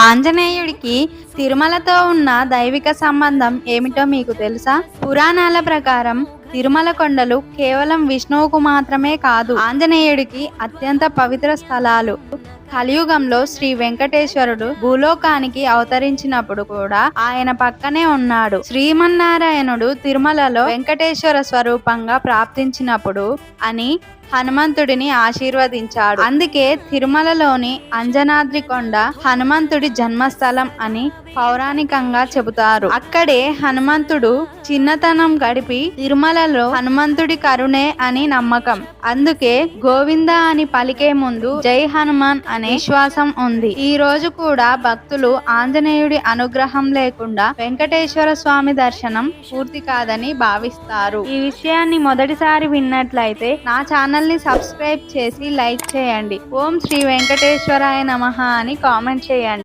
ఆంజనేయుడికి తిరుమలతో ఉన్న దైవిక సంబంధం ఏమిటో మీకు తెలుసా? పురాణాల ప్రకారం తిరుమల కొండలు కేవలం విష్ణువుకు మాత్రమే కాదు, ఆంజనేయుడికి అత్యంత పవిత్ర స్థలాలు. కలియుగంలో శ్రీ వెంకటేశ్వరుడు భూలోకానికి అవతరించినప్పుడు కూడా ఆయన పక్కనే ఉన్నాడు. శ్రీమన్నారాయణుడు తిరుమలలో వెంకటేశ్వర స్వరూపంగా ప్రాప్తించినప్పుడు అని హనుమంతుడిని ఆశీర్వదించాడు. అందుకే తిరుమలలోని అంజనాద్రి కొండ హనుమంతుడి జన్మస్థలం అని పౌరాణికంగా చెబుతారు. అక్కడే హనుమంతుడు చిన్నతనం గడిపి తిరుమలలో హనుమంతుడి కరుణే అని నమ్మకం. అందుకే గోవింద అని పలికే ముందు జై హనుమాన్ అనే విశ్వాసం ఉంది. ఈ రోజు కూడా భక్తులు ఆంజనేయుడి అనుగ్రహం లేకుండా వెంకటేశ్వర స్వామి దర్శనం పూర్తి కాదని భావిస్తారు. ఈ విషయాన్ని మొదటిసారి విన్నట్లయితే నా ఛానల్ ని సబ్స్క్రైబ్ చేసి లైక్ చేయండి. ఓం శ్రీ వెంకటేశ్వరాయ నమః అని కామెంట్ చేయండి.